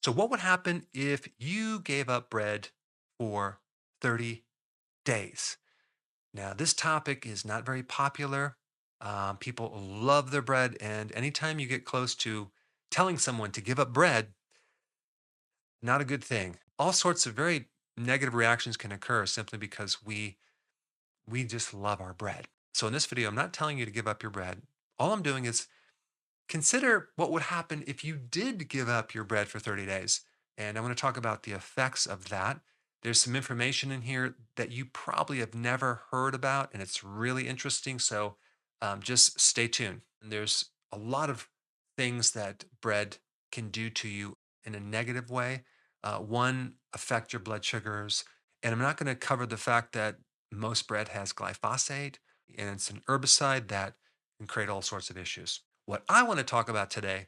So, what would happen if you gave up bread for 30 days? Now, this topic is not very popular. People love their bread, and anytime you get close to telling someone to give up bread, not a good thing. All sorts of very negative reactions can occur simply because we just love our bread. So, in this video, I'm not telling you to give up your bread. All I'm doing is consider what would happen if you did give up your bread for 30 days. And I want to talk about the effects of that. There's some information in here that you probably have never heard about, and it's really interesting. So just stay tuned. And there's a lot of things that bread can do to you in a negative way. One, affect your blood sugars. And I'm not going to cover the fact that most bread has glyphosate, and it's an herbicide that can create all sorts of issues. What I want to talk about today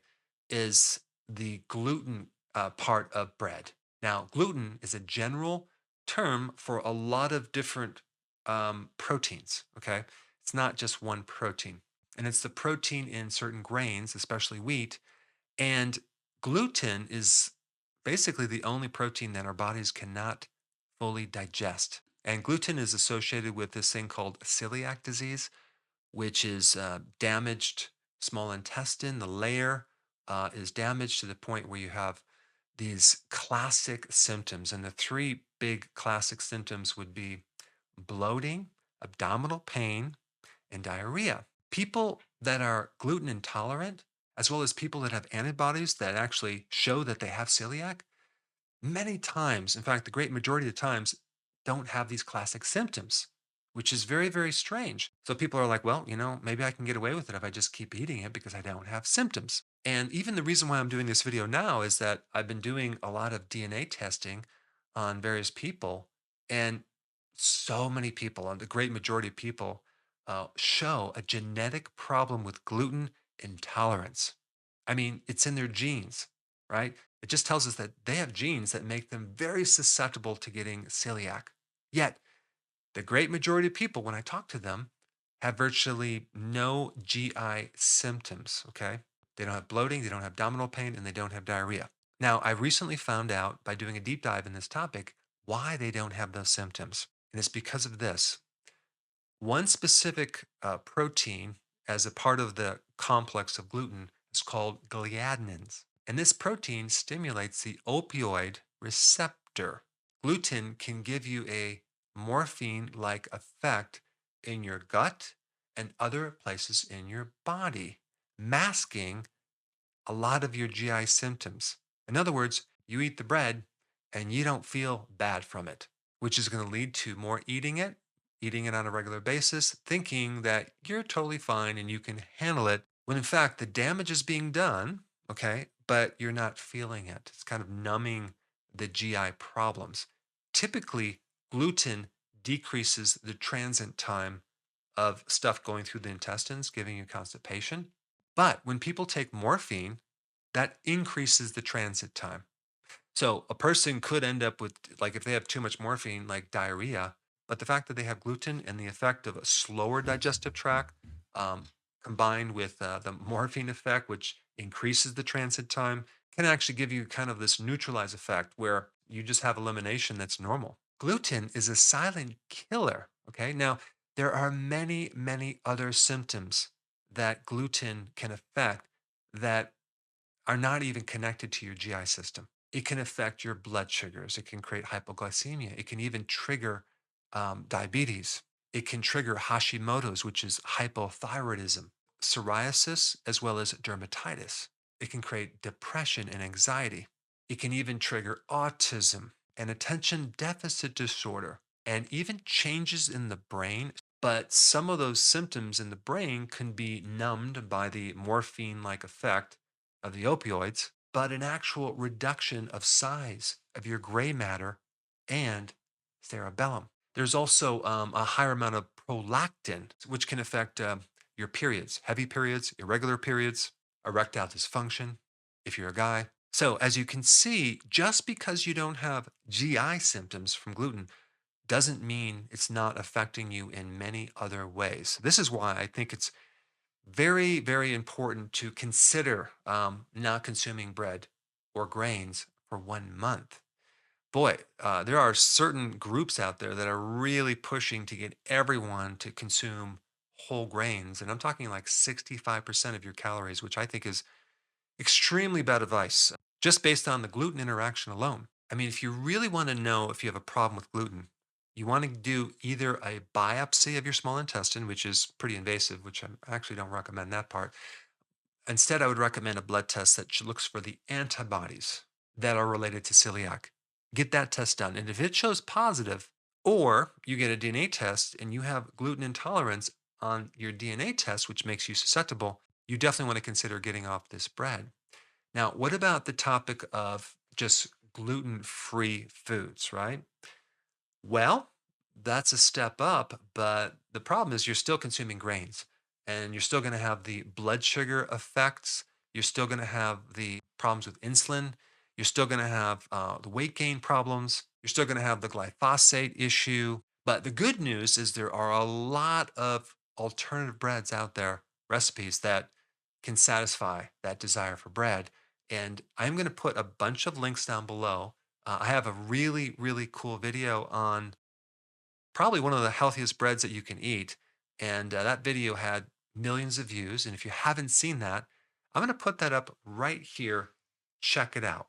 is the gluten part of bread. Now, gluten is a general term for a lot of different proteins, okay? It's not just one protein. And it's the protein in certain grains, especially wheat. And gluten is basically the only protein that our bodies cannot fully digest. And gluten is associated with this thing called celiac disease, which is damaged small intestine. The layer is damaged to the point where you have these classic symptoms. And the three big classic symptoms would be bloating, abdominal pain, and diarrhea. People that are gluten intolerant, as well as people that have antibodies that actually show that they have celiac, many times, in fact, the great majority of the times, don't have these classic symptoms, which is very, very strange. So people are like, well, maybe I can get away with it if I just keep eating it because I don't have symptoms. And even the reason why I'm doing this video now is that I've been doing a lot of DNA testing on various people, and so many people, and the great majority of people, show a genetic problem with gluten intolerance. I mean, it's in their genes, right? It just tells us that they have genes that make them very susceptible to getting celiac. Yet, the great majority of people, when I talk to them, have virtually no GI symptoms, okay? They don't have bloating, they don't have abdominal pain, and they don't have diarrhea. Now, I recently found out by doing a deep dive in this topic why they don't have those symptoms. And it's because of this. One specific protein, as a part of the complex of gluten, is called gliadinins. And this protein stimulates the opioid receptor. Gluten can give you a morphine like effect in your gut and other places in your body, masking a lot of your GI symptoms. In other words, you eat the bread and you don't feel bad from it, which is going to lead to more eating it on a regular basis, thinking that you're totally fine and you can handle it, when in fact the damage is being done, okay, but you're not feeling it. It's kind of numbing the GI problems. Typically, gluten decreases the transit time of stuff going through the intestines, giving you constipation. But when people take morphine, that increases the transit time. So a person could end up with, like, if they have too much morphine, like diarrhea, but the fact that they have gluten and the effect of a slower digestive tract, um, combined with the morphine effect, which increases the transit time, can actually give you kind of this neutralized effect where you just have elimination that's normal. Gluten is a silent killer. Okay. Now, there are many, many other symptoms that gluten can affect that are not even connected to your GI system. It can affect your blood sugars. It can create hypoglycemia. It can even trigger diabetes. It can trigger Hashimoto's, which is hypothyroidism, psoriasis, as well as dermatitis. It can create depression and anxiety. It can even trigger autism and attention deficit disorder and even changes in the brain. But some of those symptoms in the brain can be numbed by the morphine like effect of the opioids, but an actual reduction of size of your gray matter and cerebellum. There's also a higher amount of prolactin, which can affect your periods, heavy periods, irregular periods, erectile dysfunction, if you're a guy. So, as you can see, just because you don't have GI symptoms from gluten doesn't mean it's not affecting you in many other ways. This is why I think it's very, very important to consider not consuming bread or grains for 1 month. Boy, there are certain groups out there that are really pushing to get everyone to consume whole grains. And I'm talking like 65% of your calories, which I think is extremely bad advice just based on the gluten interaction alone. I mean, if you really want to know if you have a problem with gluten, you want to do either a biopsy of your small intestine, which is pretty invasive, which I actually don't recommend that part. Instead, I would recommend a blood test that looks for the antibodies that are related to celiac. Get that test done. And if it shows positive, or you get a DNA test and you have gluten intolerance on your DNA test, which makes you susceptible, you definitely want to consider getting off this bread. Now, what about the topic of just gluten free foods, right? Well, that's a step up, but the problem is you're still consuming grains and you're still going to have the blood sugar effects. You're still going to have the problems with insulin. You're still going to have the weight gain problems. You're still going to have the glyphosate issue. But the good news is there are a lot of alternative breads out there, recipes that can satisfy that desire for bread. And I'm going to put a bunch of links down below. I have a really, really cool video on probably one of the healthiest breads that you can eat. And that video had millions of views. And if you haven't seen that, I'm going to put that up right here. Check it out.